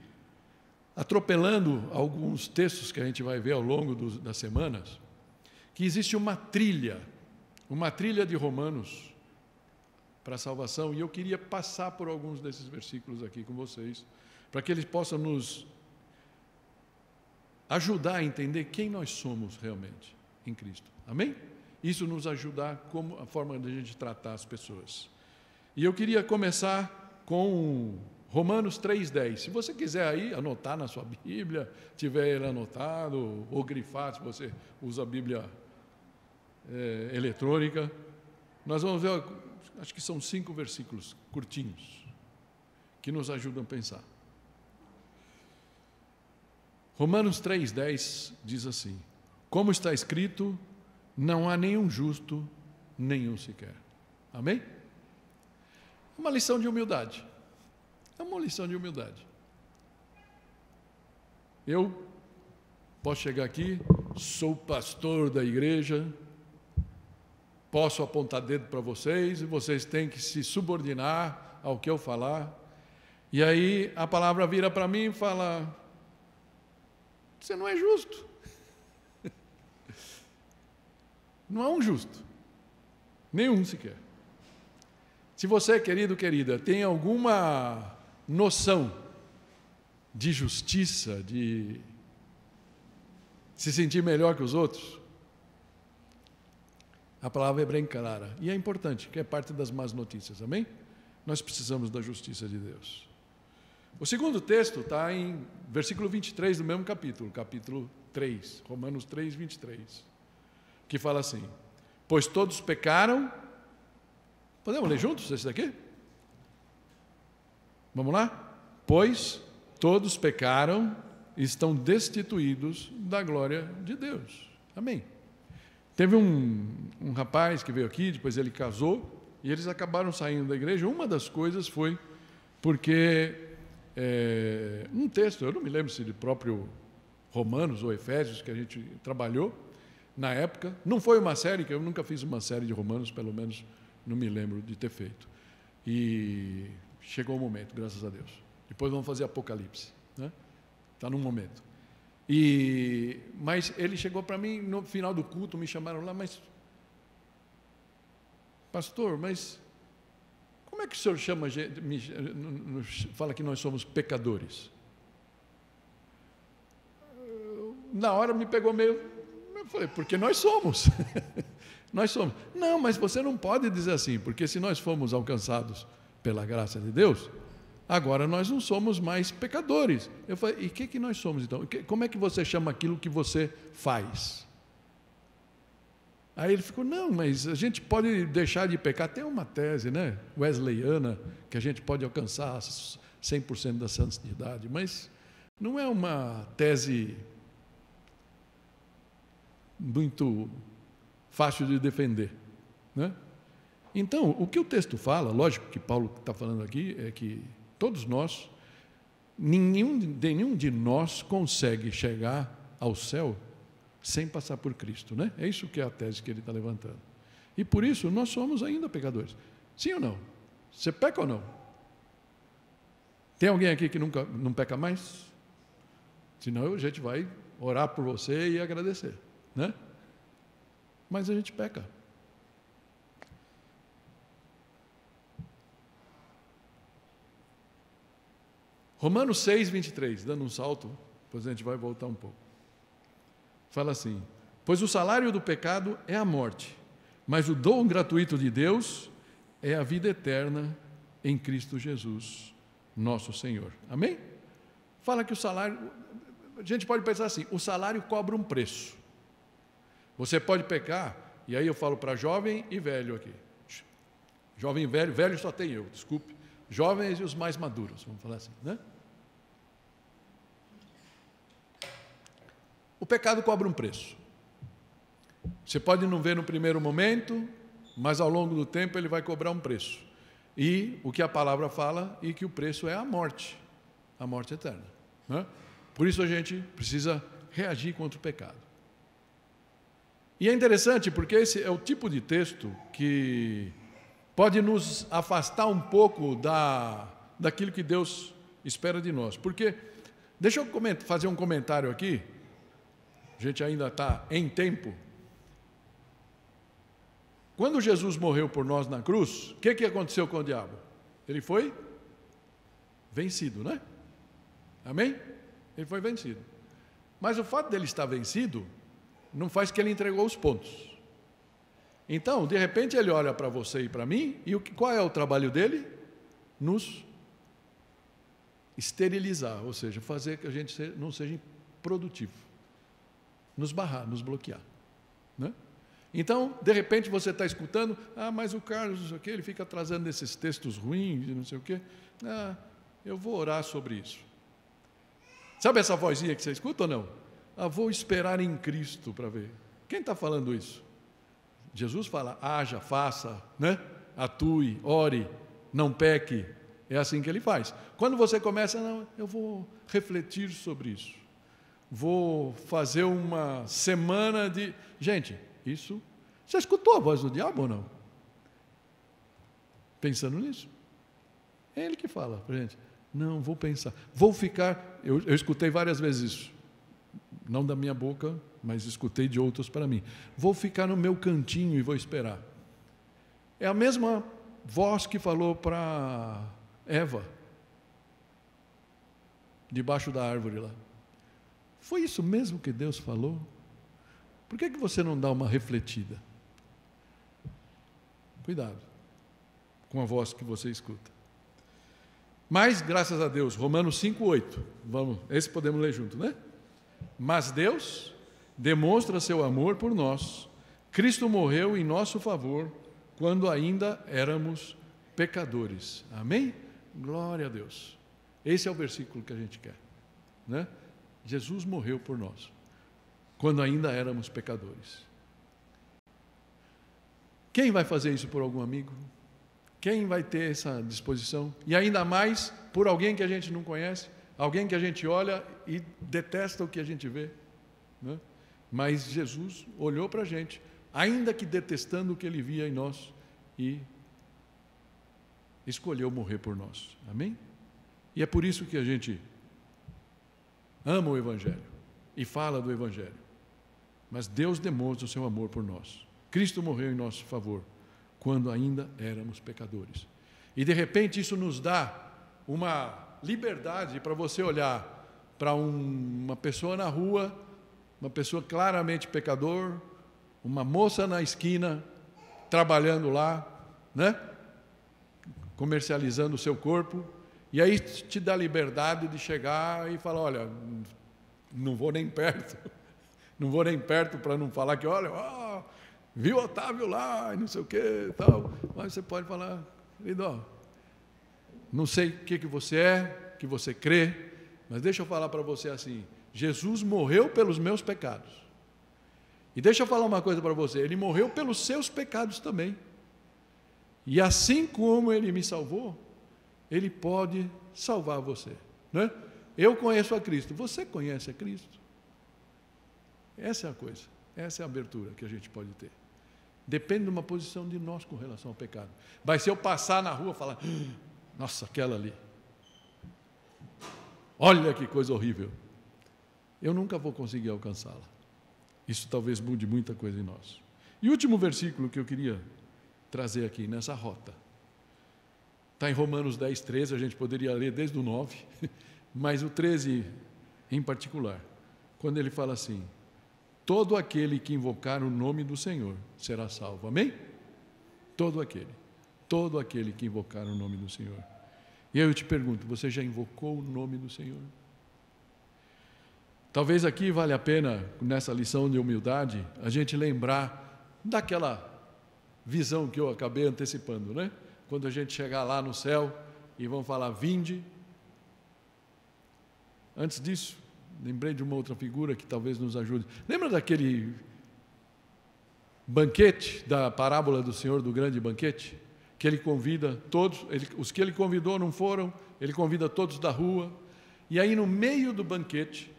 atropelando alguns textos que a gente vai ver ao longo das semanas, que existe uma trilha de Romanos para a salvação, e eu queria passar por alguns desses versículos aqui com vocês, para que eles possam nos ajudar a entender quem nós somos realmente em Cristo. Amém? Isso nos ajudar como a forma de a gente tratar as pessoas. E eu queria começar com Romanos 3,10. Se você quiser aí anotar na sua Bíblia, tiver ele anotado, ou grifar, se você usa a Bíblia eletrônica, nós vamos ver, acho que são 5 versículos curtinhos, que nos ajudam a pensar. Romanos 3,10 diz assim: como está escrito, não há nenhum justo, nenhum sequer. Amém? É uma lição de humildade. É uma lição de humildade. Eu posso chegar aqui, sou pastor da igreja, posso apontar dedo para vocês, e vocês têm que se subordinar ao que eu falar. E aí a palavra vira para mim e fala: você não é justo. Não há um justo, nenhum sequer. Se você, querido, querida, tem alguma noção de justiça, de se sentir melhor que os outros, a palavra é bem clara. E é importante, que é parte das más notícias, amém? Nós precisamos da justiça de Deus. O segundo texto está em versículo 23 do mesmo capítulo, capítulo 3, Romanos 3, 23, que fala assim: pois todos pecaram. Podemos ler juntos esse daqui? Vamos lá? Pois todos pecaram e estão destituídos da glória de Deus. Amém. Teve um rapaz que veio aqui, depois ele casou, e eles acabaram saindo da igreja. Uma das coisas foi porque um texto, eu não me lembro se de próprio Romanos ou Efésios, que a gente trabalhou na época, não foi uma série, que eu nunca fiz uma série de Romanos, pelo menos não me lembro de ter feito. E chegou o momento, graças a Deus. Depois vamos fazer Apocalipse, né? Está no momento. Mas ele chegou para mim no final do culto, me chamaram lá, mas pastor, mas como é que o senhor fala que nós somos pecadores? Na hora me pegou meio, eu falei, porque nós somos. Nós somos. Não, mas você não pode dizer assim, porque se nós fomos alcançados pela graça de Deus, agora nós não somos mais pecadores. Eu falei, e o que nós somos então? Como é que você chama aquilo que você faz? Aí ele ficou, não, mas a gente pode deixar de pecar. Tem uma tese, né, wesleyana, que a gente pode alcançar 100% da santidade, mas não é uma tese muito fácil de defender, né? Então, o que o texto fala, lógico que Paulo está falando aqui, é que todos nós, nenhum de nós consegue chegar ao céu sem passar por Cristo, né? É isso que é a tese que ele está levantando. E por isso nós somos ainda pecadores. Sim ou não? Você peca ou não? Tem alguém aqui que não peca mais? Senão a gente vai orar por você e agradecer, né? Mas a gente peca. Romanos 6, 23, dando um salto, depois a gente vai voltar um pouco. Fala assim: pois o salário do pecado é a morte, mas o dom gratuito de Deus é a vida eterna em Cristo Jesus, nosso Senhor. Amém? Fala que o salário, a gente pode pensar assim, o salário cobra um preço. Você pode pecar, e aí eu falo para jovem e velho aqui. Jovem e velho, velho só tem eu, desculpe. Jovens e os mais maduros, vamos falar assim, né? O pecado cobra um preço. Você pode não ver no primeiro momento, mas ao longo do tempo ele vai cobrar um preço. E o que a palavra fala, e que o preço é a morte eterna, né? Por isso a gente precisa reagir contra o pecado. E é interessante porque esse é o tipo de texto que pode nos afastar um pouco daquilo que Deus espera de nós. Porque, deixa eu fazer um comentário aqui, a gente ainda está em tempo. Quando Jesus morreu por nós na cruz, o que aconteceu com o diabo? Ele foi vencido, né? Amém? Ele foi vencido. Mas o fato dele estar vencido não faz que ele entregou os pontos. Então, de repente, ele olha para você e para mim, e qual é o trabalho dele? Nos esterilizar, ou seja, fazer que a gente não seja produtivo, nos barrar, nos bloquear, né? Então, de repente, você está escutando, mas o Carlos, não sei o quê, ele fica trazendo esses textos ruins, não sei o quê. Eu vou orar sobre isso. Sabe essa vozinha que você escuta ou não? Vou esperar em Cristo para ver. Quem está falando isso? Jesus fala, haja, faça, né? Atue, ore, não peque. É assim que ele faz. Quando você começa, não, eu vou refletir sobre isso. Vou fazer uma semana de... Gente, isso... Você escutou a voz do diabo ou não? Pensando nisso. É ele que fala para a gente. Não, vou pensar. Vou ficar... Eu escutei várias vezes isso. Não da minha boca, mas escutei de outros para mim. Vou ficar no meu cantinho e vou esperar. É a mesma voz que falou para Eva, debaixo da árvore lá. Foi isso mesmo que Deus falou? Por que você não dá uma refletida? Cuidado com a voz que você escuta. Mas, graças a Deus, Romanos 5:8, esse podemos ler junto, né? Mas Deus demonstra seu amor por nós. Cristo morreu em nosso favor quando ainda éramos pecadores. Amém? Glória a Deus. Esse é o versículo que a gente quer, né? Jesus morreu por nós quando ainda éramos pecadores. Quem vai fazer isso por algum amigo? Quem vai ter essa disposição? E ainda mais por alguém que a gente não conhece, alguém que a gente olha e detesta o que a gente vê, né? Mas Jesus olhou para a gente, ainda que detestando o que Ele via em nós, e escolheu morrer por nós. Amém? E é por isso que a gente ama o Evangelho e fala do Evangelho. Mas Deus demonstra o seu amor por nós. Cristo morreu em nosso favor quando ainda éramos pecadores. E de repente isso nos dá uma liberdade para você olhar para uma pessoa na rua, uma pessoa claramente pecador, uma moça na esquina, trabalhando lá, né? Comercializando o seu corpo, e aí te dá liberdade de chegar e falar, olha, não vou nem perto, não vou nem perto para não falar que, olha, viu Otávio lá, e não sei o que, tal. Mas você pode falar, querido, não sei o que você é, que você crê, mas deixa eu falar para você assim, Jesus morreu pelos meus pecados. E deixa eu falar uma coisa para você, Ele morreu pelos seus pecados também. E assim como Ele me salvou, Ele pode salvar você, né? Eu conheço a Cristo, você conhece a Cristo? Essa é a coisa, essa é a abertura que a gente pode ter. Depende de uma posição de nós com relação ao pecado. Vai ser eu passar na rua e falar, nossa, aquela ali, olha que coisa horrível. Eu nunca vou conseguir alcançá-la. Isso talvez mude muita coisa em nós. E o último versículo que eu queria trazer aqui nessa rota, está em Romanos 10:13, a gente poderia ler desde o 9, mas o 13 em particular, quando ele fala assim, todo aquele que invocar o nome do Senhor será salvo. Amém? Todo aquele que invocar o nome do Senhor. E aí eu te pergunto, você já invocou o nome do Senhor? Talvez aqui vale a pena, nessa lição de humildade, a gente lembrar daquela visão que eu acabei antecipando, né? Quando a gente chegar lá no céu e vão falar, vinde. Antes disso, lembrei de uma outra figura que talvez nos ajude. Lembra daquele banquete, da parábola do Senhor do grande banquete? Que Ele convida todos, os que Ele convidou não foram, Ele convida todos da rua, e aí no meio do banquete,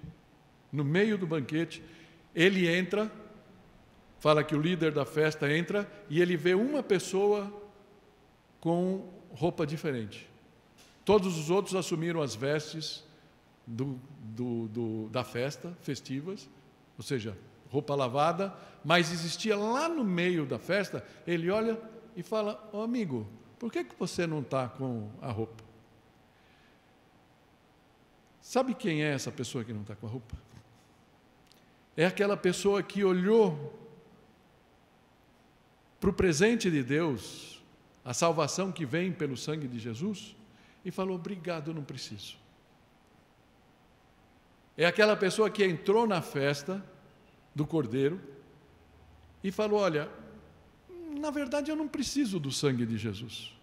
Ele entra, fala que o líder da festa entra, e ele vê uma pessoa com roupa diferente. Todos os outros assumiram as vestes da festa, festivas, ou seja, roupa lavada, mas existia lá no meio da festa, ele olha e fala, amigo, por que você não está com a roupa? Sabe quem é essa pessoa que não está com a roupa? É aquela pessoa que olhou para o presente de Deus, a salvação que vem pelo sangue de Jesus, e falou, obrigado, eu não preciso. É aquela pessoa que entrou na festa do Cordeiro e falou, olha, na verdade eu não preciso do sangue de Jesus,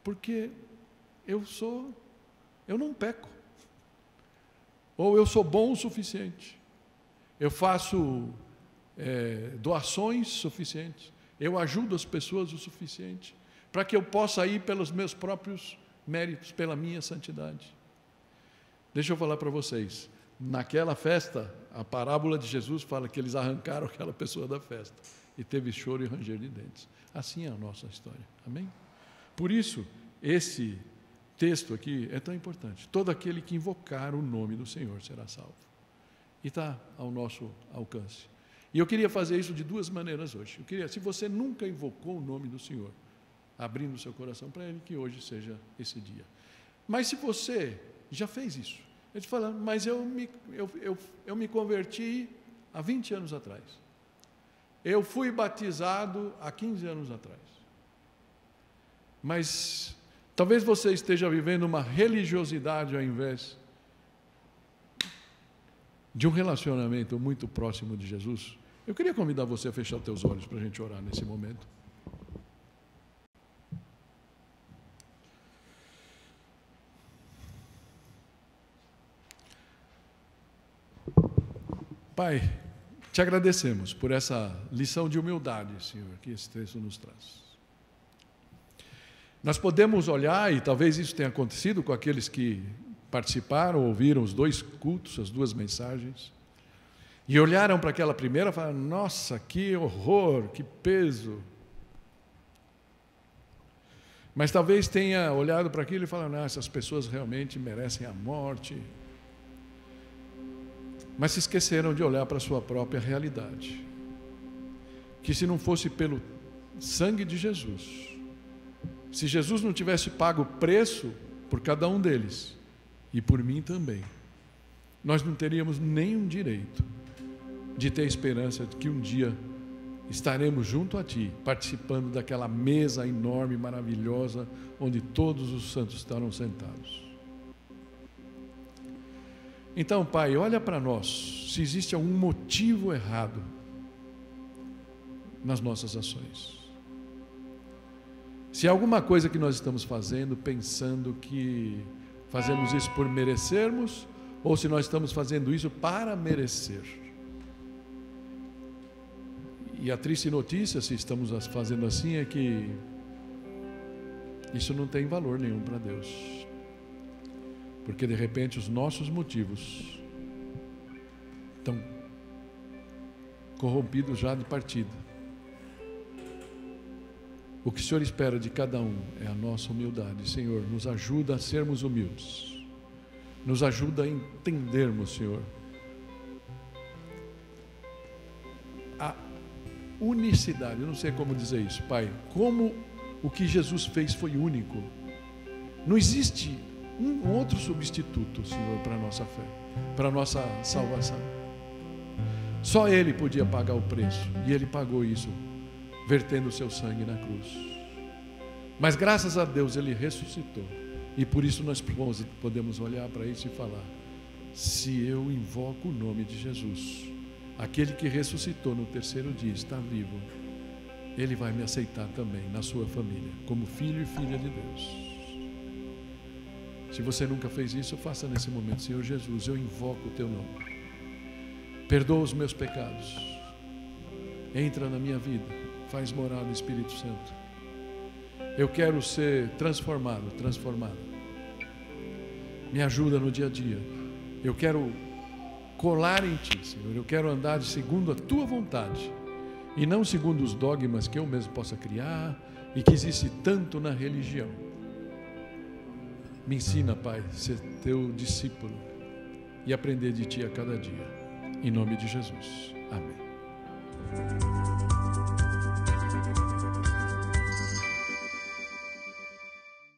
porque eu não peco, ou eu sou bom o suficiente, eu faço doações suficientes, eu ajudo as pessoas o suficiente, para que eu possa ir pelos meus próprios méritos, pela minha santidade. Deixa eu falar para vocês, naquela festa, a parábola de Jesus fala que eles arrancaram aquela pessoa da festa, e teve choro e ranger de dentes. Assim é a nossa história, amém? Por isso, esse texto aqui é tão importante. Todo aquele que invocar o nome do Senhor será salvo. E está ao nosso alcance. E eu queria fazer isso de duas maneiras hoje. Se você nunca invocou o nome do Senhor, abrindo seu coração para Ele, que hoje seja esse dia. Mas se você já fez isso, ele fala, mas eu me converti há 20 anos atrás. Eu fui batizado há 15 anos atrás. Mas talvez você esteja vivendo uma religiosidade ao invés de um relacionamento muito próximo de Jesus. Eu queria convidar você a fechar os teus olhos para a gente orar nesse momento. Pai, te agradecemos por essa lição de humildade, Senhor, que esse texto nos traz. Nós podemos olhar, e talvez isso tenha acontecido com aqueles que participaram, ouviram os 2 cultos, as 2 mensagens, e olharam para aquela primeira e falaram, nossa, que horror, que peso. Mas talvez tenha olhado para aquilo e falado, não, essas pessoas realmente merecem a morte. Mas se esqueceram de olhar para a sua própria realidade. Que se não fosse pelo sangue de Jesus, se Jesus não tivesse pago o preço por cada um deles, e por mim também, nós não teríamos nenhum direito de ter esperança de que um dia estaremos junto a Ti, participando daquela mesa enorme, maravilhosa, onde todos os santos estarão sentados. Então, Pai, olha para nós, se existe algum motivo errado nas nossas ações. Se há alguma coisa que nós estamos fazendo, pensando que fazemos isso por merecermos, ou se nós estamos fazendo isso para merecer. E a triste notícia, se estamos fazendo assim, é que isso não tem valor nenhum para Deus. Porque de repente os nossos motivos estão corrompidos já de partida. O que o Senhor espera de cada um é a nossa humildade. Senhor, nos ajuda a sermos humildes. Nos ajuda a entendermos, Senhor, a unicidade. Eu não sei como dizer isso, Pai. Como o que Jesus fez foi único. Não existe um outro substituto, Senhor, para a nossa fé, para a nossa salvação. Só Ele podia pagar o preço, e Ele pagou isso, vertendo o seu sangue na cruz. Mas graças a Deus Ele ressuscitou, e por isso nós podemos olhar para isso e falar, se eu invoco o nome de Jesus, aquele que ressuscitou no 3º dia, está vivo, Ele vai me aceitar também na sua família, como filho e filha de Deus. Se você nunca fez isso, faça nesse momento. Senhor Jesus, eu invoco o Teu nome. Perdoa os meus pecados. Entra na minha vida. Faz morada o Espírito Santo. Eu quero ser transformado. Me ajuda no dia a dia. Eu quero colar em Ti, Senhor. Eu quero andar segundo a Tua vontade. E não segundo os dogmas que eu mesmo possa criar e que existe tanto na religião. Me ensina, Pai, ser Teu discípulo e aprender de Ti a cada dia. Em nome de Jesus. Amém.